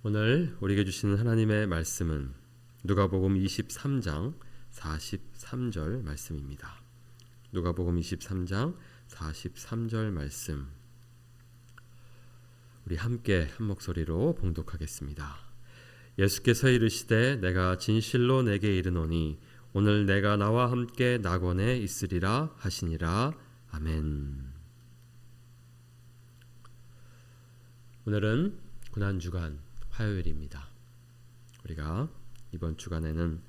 오늘 우리에게 주시는 하나님의 말씀은 누가복음 23장 43절 말씀입니다. 누가복음 23장 43절 말씀, 우리 함께 한 목소리로 봉독하겠습니다. 예수께서 이르시되 내가 진실로 내게 이르노니 오늘 내가 나와 함께 낙원에 있으리라 하시니라. 아멘. 오늘은 고난주간 화요일입니다. 우리가 이번 주간에는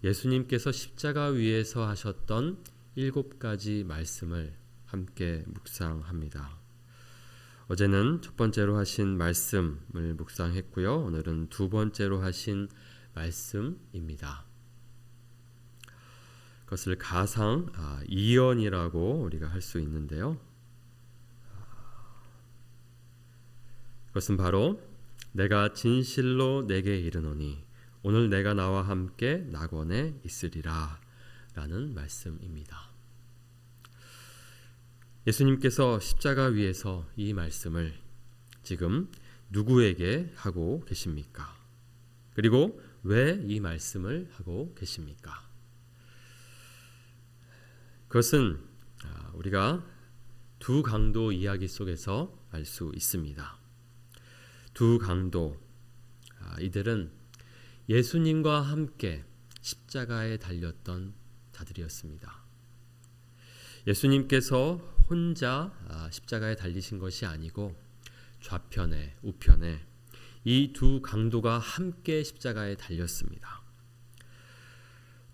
예수님께서 십자가 위에서 하셨던 7가지 말씀을 함께 묵상합니다. 어제는 첫 번째로 하신 말씀을 묵상했고요. 오늘은 두 번째로 하신 말씀입니다. 그것을 가상 이언이라고 우리가 할 수 있는데요. 그것은 바로 내가 진실로 내게 이르노니 오늘 내가 나와 함께 낙원에 있으리라 라는 말씀입니다. 예수님께서 십자가 위에서 이 말씀을 지금 누구에게 하고 계십니까? 그리고 왜 이 말씀을 하고 계십니까? 그것은 우리가 두 강도 이야기 속에서 알 수 있습니다. 두 강도, 이들은 예수님과 함께 십자가에 달렸던 자들이었습니다. 예수님께서 혼자 십자가에 달리신 것이 아니고 좌편에 우편에 이 두 강도가 함께 십자가에 달렸습니다.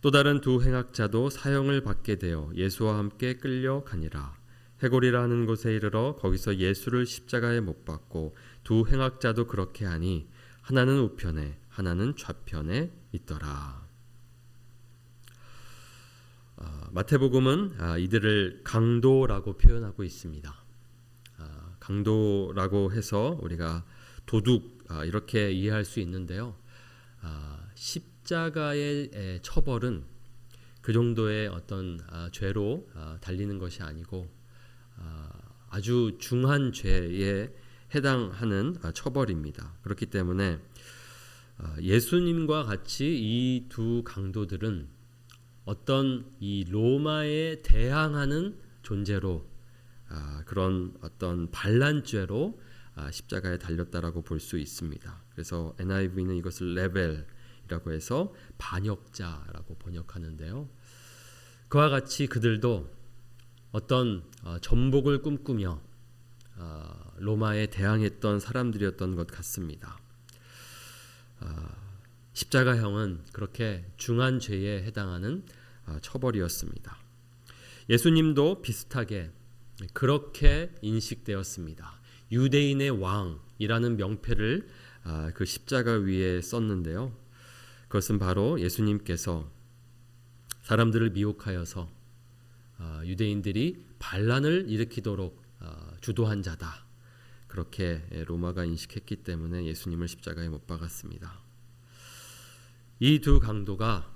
또 다른 두 행악자도 사형을 받게 되어 예수와 함께 끌려가니라. 해골이라 하는 곳에 이르러 거기서 예수를 십자가에 못 박고 두 행악자도 그렇게 하니 하나는 우편에 하나는 좌편에 있더라. 마태복음은 이들을 강도라고 표현하고 있습니다. 강도라고 해서 우리가 도둑 이렇게 이해할 수 있는데요. 십자가의 처벌은 그 정도의 어떤 죄로 달리는 것이 아니고 아주 중한 죄에 해당하는 처벌입니다. 그렇기 때문에 예수님과 같이 이 두 강도들은 어떤 이 로마에 대항하는 존재로 그런 어떤 반란죄로 십자가에 달렸다라고 볼 수 있습니다. 그래서 NIV는 이것을 레벨이라고 해서 반역자라고 번역하는데요. 그와 같이 그들도 어떤 전복을 꿈꾸며 로마에 대항했던 사람들이었던 것 같습니다. 십자가형은 그렇게 중한 죄에 해당하는 처벌이었습니다. 예수님도 비슷하게 그렇게 인식되었습니다. 유대인의 왕이라는 명패를 그 십자가 위에 썼는데요. 그것은 바로 예수님께서 사람들을 미혹하여서 유대인들이 반란을 일으키도록 주도한 자다. 그렇게 로마가 인식했기 때문에 예수님을 십자가에 못 박았습니다. 이 두 강도가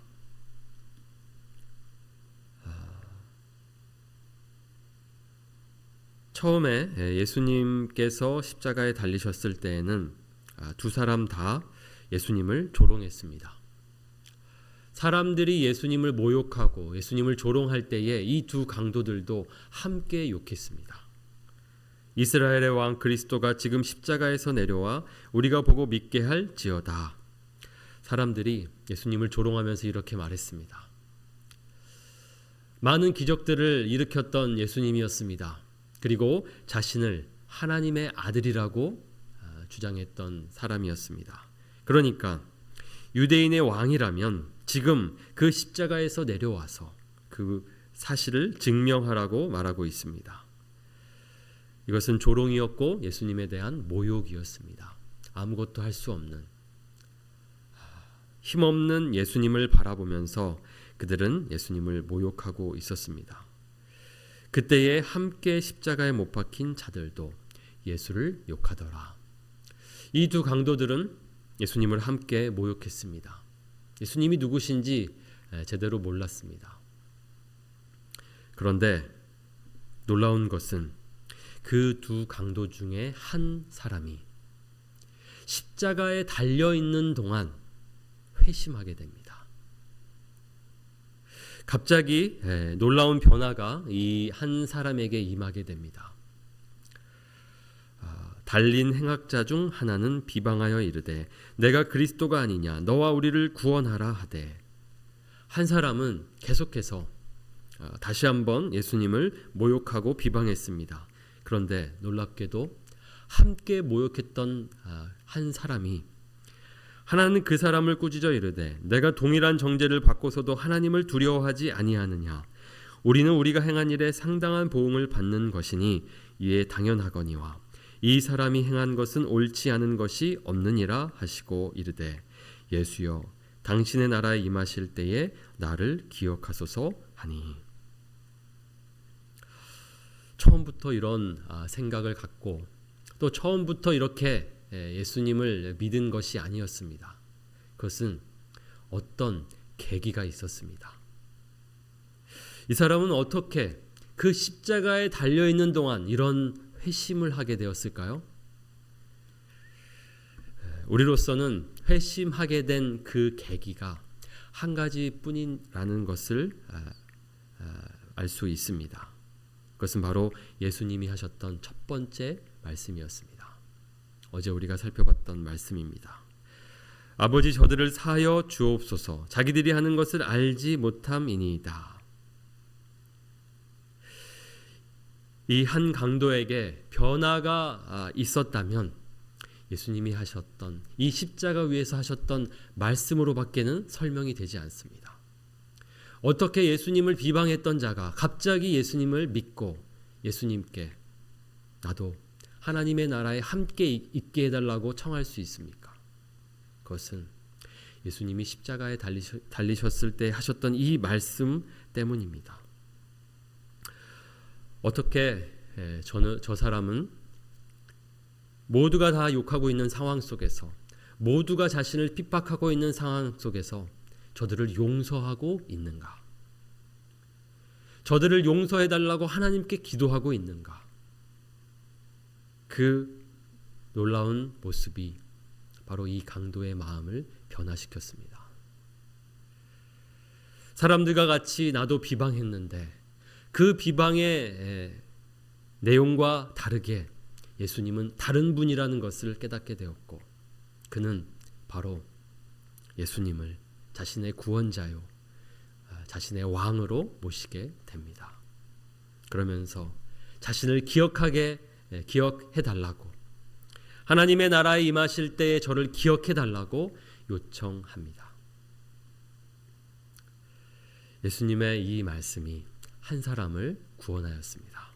처음에 예수님께서 십자가에 달리셨을 때에는 두 사람 다 예수님을 조롱했습니다. 사람들이 예수님을 모욕하고 예수님을 조롱할 때에 이 두 강도들도 함께 욕했습니다. 이스라엘의 왕 그리스도가 지금 십자가에서 내려와 우리가 보고 믿게 할지어다. 사람들이 예수님을 조롱하면서 이렇게 말했습니다. 많은 기적들을 일으켰던 예수님이었습니다. 그리고 자신을 하나님의 아들이라고 주장했던 사람이었습니다. 그러니까 유대인의 왕이라면 지금 그 십자가에서 내려와서 그 사실을 증명하라고 말하고 있습니다. 이것은 조롱이었고 예수님에 대한 모욕이었습니다. 아무것도 할 수 없는 힘없는 예수님을 바라보면서 그들은 예수님을 모욕하고 있었습니다. 그때에 함께 십자가에 못 박힌 자들도 예수를 욕하더라. 이 두 강도들은 예수님을 함께 모욕했습니다. 예수님이 누구신지 제대로 몰랐습니다. 그런데 놀라운 것은 그 두 강도 중에 한 사람이 십자가에 달려 있는 동안 회심하게 됩니다. 갑자기 놀라운 변화가 이 한 사람에게 임하게 됩니다. 달린 행악자 중 하나는 비방하여 이르되 내가 그리스도가 아니냐 너와 우리를 구원하라 하되, 한 사람은 계속해서 다시 한번 예수님을 모욕하고 비방했습니다. 그런데 놀랍게도 함께 모욕했던 한 사람이 하나는 그 사람을 꾸짖어 이르되 내가 동일한 정죄를 받고서도 하나님을 두려워하지 아니하느냐. 우리는 우리가 행한 일에 상당한 보응을 받는 것이니 이에 당연하거니와 이 사람이 행한 것은 옳지 않은 것이 없느니라 하시고 이르되 예수여 당신의 나라에 임하실 때에 나를 기억하소서 하니. 처음부터 이런 생각을 갖고 또 처음부터 이렇게 예수님을 믿은 것이 아니었습니다. 그것은 어떤 계기가 있었습니다. 이 사람은 어떻게 그 십자가에 달려있는 동안 이런 회심을 하게 되었을까요? 우리로서는 회심하게 된 그 계기가 한 가지뿐이라는 것을 알 수 있습니다. 그것은 바로 예수님이 하셨던 첫 번째 말씀이었습니다. 어제 우리가 살펴봤던 말씀입니다. 아버지 저들을 사하여 주옵소서 자기들이 하는 것을 알지 못함이니이다. 이 한 강도에게 변화가 있었다면 예수님이 하셨던 이 십자가 위에서 하셨던 말씀으로밖에는 설명이 되지 않습니다. 어떻게 예수님을 비방했던 자가 갑자기 예수님을 믿고 예수님께 나도 하나님의 나라에 함께 있게 해달라고 청할 수 있습니까? 그것은 예수님이 십자가에 달리셨을 때 하셨던 이 말씀 때문입니다. 어떻게 저 사람은 모두가 다 욕하고 있는 상황 속에서, 모두가 자신을 핍박하고 있는 상황 속에서 저들을 용서하고 있는가? 저들을 용서해달라고 하나님께 기도하고 있는가? 그 놀라운 모습이 바로 이 강도의 마음을 변화시켰습니다. 사람들과 같이 나도 비방했는데 그 비방의 내용과 다르게 예수님은 다른 분이라는 것을 깨닫게 되었고, 그는 바로 예수님을 자신의 구원자요 자신의 왕으로 모시게 됩니다. 그러면서 자신을 기억해달라고, 하나님의 나라에 임하실 때에 저를 기억해달라고 요청합니다. 예수님의 이 말씀이 한 사람을 구원하였습니다.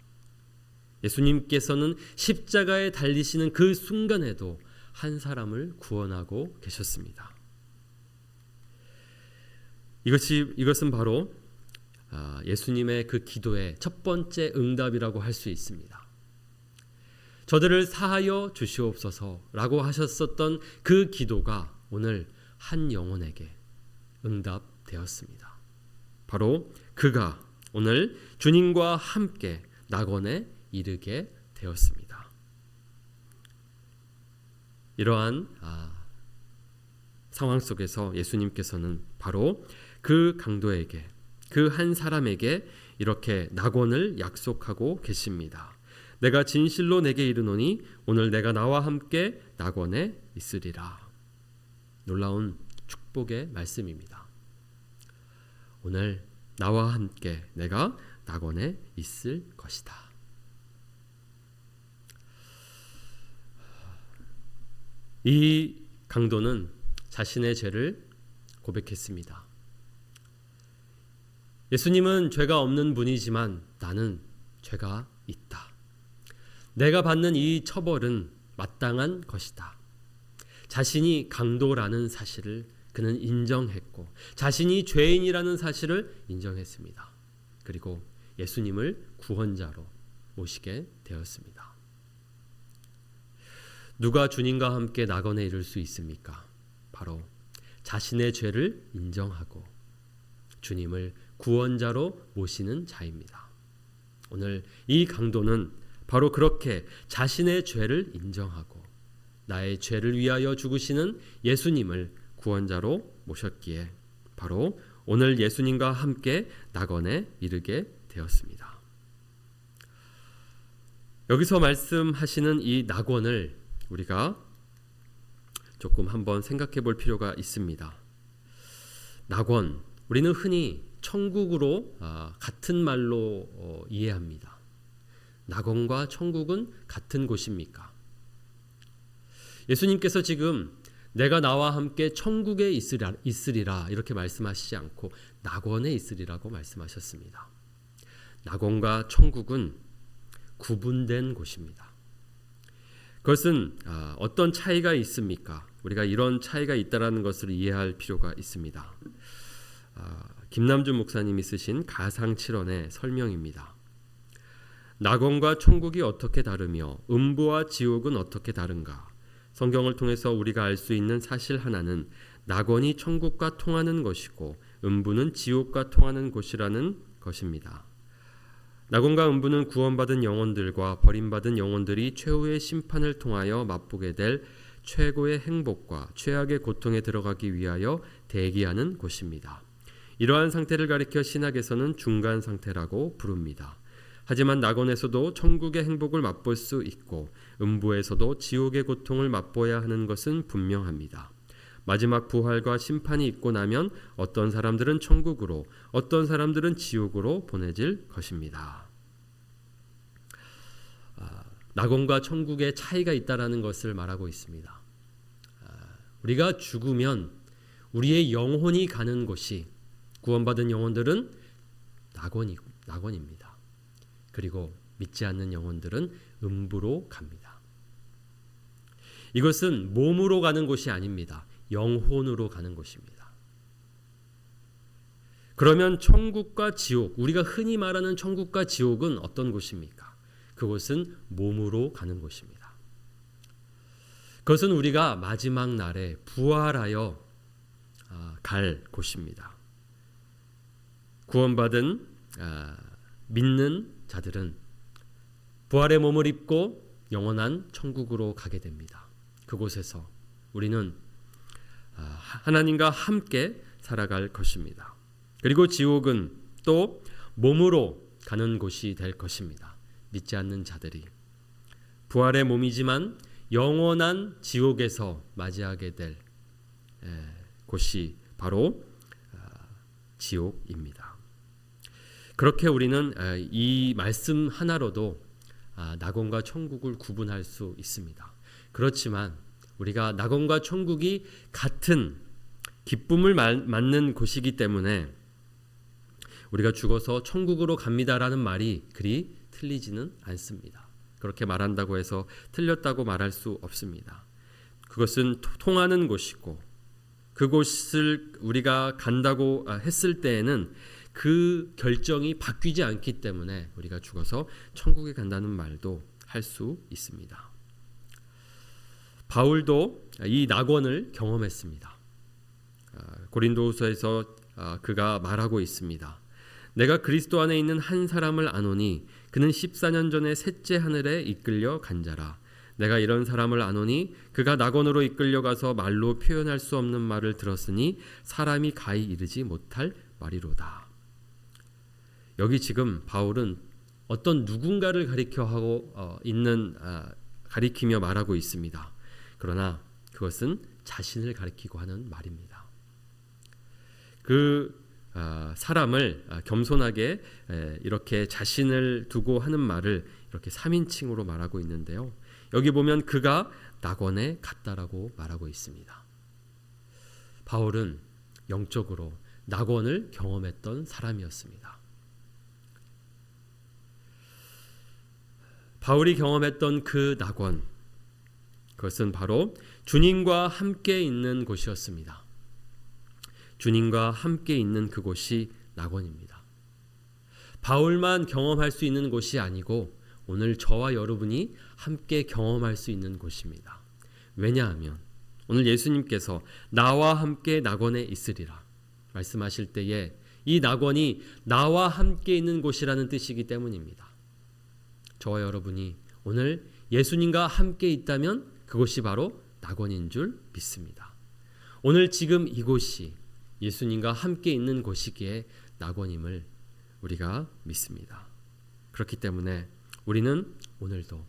예수님께서는 십자가에 달리시는 그 순간에도 한 사람을 구원하고 계셨습니다. 이것은 바로 예수님의 그 기도의 첫 번째 응답이라고 할 수 있습니다. 저들을 사하여 주시옵소서라고 하셨었던 그 기도가 오늘 한 영혼에게 응답되었습니다. 바로 그가 오늘 주님과 함께 낙원에 이르게 되었습니다. 이러한 상황 속에서 예수님께서는 바로 그 강도에게, 그 한 사람에게 이렇게 낙원을 약속하고 계십니다. 내가 진실로 내게 이르노니 오늘 내가 나와 함께 낙원에 있으리라. 놀라운 축복의 말씀입니다. 오늘 나와 함께 내가 낙원에 있을 것이다. 이 강도는 자신의 죄를 고백했습니다. 예수님은 죄가 없는 분이지만 나는 죄가 있다. 내가 받는 이 처벌은 마땅한 것이다. 자신이 강도라는 사실을 그는 인정했고 자신이 죄인이라는 사실을 인정했습니다. 그리고 예수님을 구원자로 모시게 되었습니다. 누가 주님과 함께 낙원에 이를 수 있습니까? 바로 자신의 죄를 인정하고 주님을 구원자로 모시는 자입니다. 오늘 이 강도는 바로 그렇게 자신의 죄를 인정하고 나의 죄를 위하여 죽으시는 예수님을 구원자로 모셨기에 바로 오늘 예수님과 함께 낙원에 이르게 되었습니다. 여기서 말씀하시는 이 낙원을 우리가 조금 한번 생각해 볼 필요가 있습니다. 낙원, 우리는 흔히 천국으로 같은 말로 이해합니다. 낙원과 천국은 같은 곳입니까? 예수님께서 지금 내가 나와 함께 천국에 있으리라 이렇게 말씀하시지 않고 낙원에 있으리라고 말씀하셨습니다. 낙원과 천국은 구분된 곳입니다. 그것은 어떤 차이가 있습니까? 우리가 이런 차이가 있다는 것을 이해할 필요가 있습니다. 김남준 목사님이 쓰신 가상칠언의 설명입니다. 낙원과 천국이 어떻게 다르며 음부와 지옥은 어떻게 다른가? 성경을 통해서 우리가 알 수 있는 사실 하나는 낙원이 천국과 통하는 것이고 음부는 지옥과 통하는 곳이라는 것입니다. 낙원과 음부는 구원받은 영혼들과 버림받은 영혼들이 최후의 심판을 통하여 맛보게 될 최고의 행복과 최악의 고통에 들어가기 위하여 대기하는 곳입니다. 이러한 상태를 가리켜 신학에서는 중간 상태라고 부릅니다. 하지만 낙원에서도 천국의 행복을 맛볼 수 있고 음부에서도 지옥의 고통을 맛보아야 하는 것은 분명합니다. 마지막 부활과 심판이 있고 나면 어떤 사람들은 천국으로, 어떤 사람들은 지옥으로 보내질 것입니다. 낙원과 천국의 차이가 있다는 것을 말하고 있습니다. 우리가 죽으면 우리의 영혼이 가는 곳이, 구원받은 영혼들은 낙원입니다. 그리고 믿지 않는 영혼들은 음부로 갑니다. 이것은 몸으로 가는 곳이 아닙니다. 영혼으로 가는 곳입니다. 그러면 천국과 지옥, 우리가 흔히 말하는 천국과 지옥은 어떤 곳입니까? 그곳은 몸으로 가는 곳입니다. 그것은 우리가 마지막 날에 부활하여 갈 곳입니다. 구원받은 믿는 자들은 부활의 몸을 입고 영원한 천국으로 가게 됩니다. 그곳에서 우리는 하나님과 함께 살아갈 것입니다. 그리고 지옥은 또 몸으로 가는 곳이 될 것입니다. 믿지 않는 자들이 부활의 몸이지만 영원한 지옥에서 맞이하게 될 곳이 바로 지옥입니다. 그렇게 우리는 이 말씀 하나로도 낙원과 천국을 구분할 수 있습니다. 그렇지만 우리가 낙원과 천국이 같은 기쁨을 맞는 곳이기 때문에 우리가 죽어서 천국으로 갑니다라는 말이 그리 틀리지는 않습니다. 그렇게 말한다고 해서 틀렸다고 말할 수 없습니다. 그것은 통하는 곳이고 그곳을 우리가 간다고 했을 때에는 그 결정이 바뀌지 않기 때문에 우리가 죽어서 천국에 간다는 말도 할 수 있습니다. 바울도 이 낙원을 경험했습니다. 고린도후서에서 그가 말하고 있습니다. 내가 그리스도 안에 있는 한 사람을 아노니 그는 14년 전에 셋째 하늘에 이끌려 간 자라. 내가 이런 사람을 아노니 그가 낙원으로 이끌려가서 말로 표현할 수 없는 말을 들었으니 사람이 가히 이르지 못할 말이로다. 여기 지금 바울은 어떤 누군가를 가리키며 말하고 있습니다. 그러나 그것은 자신을 가리키고 하는 말입니다. 그 사람을 겸손하게 이렇게 자신을 두고 하는 말을 이렇게 3인칭으로 말하고 있는데요. 여기 보면 그가 낙원에 갔다라고 말하고 있습니다. 바울은 영적으로 낙원을 경험했던 사람이었습니다. 바울이 경험했던 그 낙원, 그것은 바로 주님과 함께 있는 곳이었습니다. 주님과 함께 있는 그곳이 낙원입니다. 바울만 경험할 수 있는 곳이 아니고 오늘 저와 여러분이 함께 경험할 수 있는 곳입니다. 왜냐하면 오늘 예수님께서 나와 함께 낙원에 있으리라 말씀하실 때에 이 낙원이 나와 함께 있는 곳이라는 뜻이기 때문입니다. 저와 여러분이 오늘 예수님과 함께 있다면 그곳이 바로 낙원인 줄 믿습니다. 오늘 지금 이곳이 예수님과 함께 있는 곳이기에 낙원임을 우리가 믿습니다. 그렇기 때문에 우리는 오늘도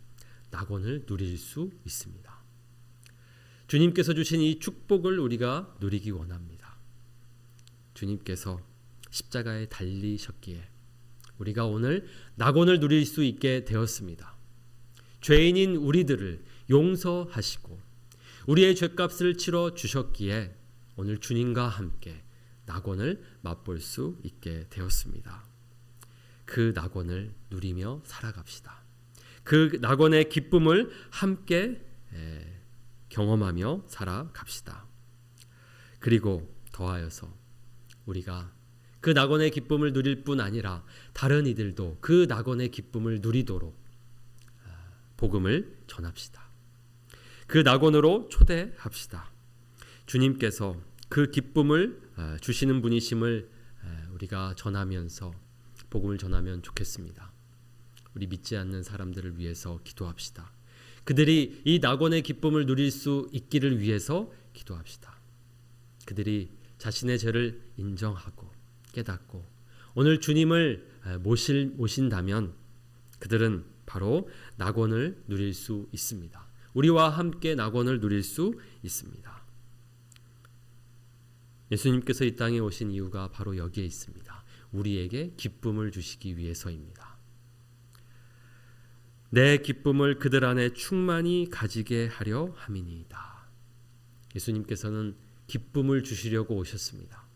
낙원을 누릴 수 있습니다. 주님께서 주신 이 축복을 우리가 누리기 원합니다. 주님께서 십자가에 달리셨기에 우리가 오늘 낙원을 누릴 수 있게 되었습니다. 죄인인 우리들을 용서하시고 우리의 죄값을 치러 주셨기에 오늘 주님과 함께 낙원을 맛볼 수 있게 되었습니다. 그 낙원을 누리며 살아갑시다. 그 낙원의 기쁨을 함께 경험하며 살아갑시다. 그리고 더하여서 우리가 그 낙원의 기쁨을 누릴 뿐 아니라 다른 이들도 그 낙원의 기쁨을 누리도록 복음을 전합시다. 그 낙원으로 초대합시다. 주님께서 그 기쁨을 주시는 분이심을 우리가 전하면서 복음을 전하면 좋겠습니다. 우리 믿지 않는 사람들을 위해서 기도합시다. 그들이 이 낙원의 기쁨을 누릴 수 있기를 위해서 기도합시다. 그들이 자신의 죄를 인정하고 깨닫고 오늘 주님을 모신다면 그들은 바로 낙원을 누릴 수 있습니다. 우리와 함께 낙원을 누릴 수 있습니다. 예수님께서 이 땅에 오신 이유가 바로 여기에 있습니다. 우리에게 기쁨을 주시기 위해서입니다. 내 기쁨을 그들 안에 충만히 가지게 하려 함이니이다. 예수님께서는 기쁨을 주시려고 오셨습니다.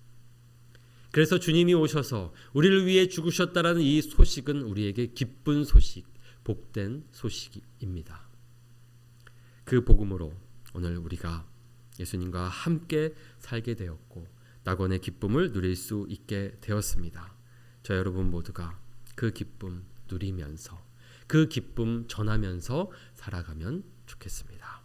그래서 주님이 오셔서 우리를 위해 죽으셨다라는 이 소식은 우리에게 기쁜 소식, 복된 소식입니다. 그 복음으로 오늘 우리가 예수님과 함께 살게 되었고 낙원의 기쁨을 누릴 수 있게 되었습니다. 저 여러분 모두가 그 기쁨 누리면서 그 기쁨 전하면서 살아가면 좋겠습니다.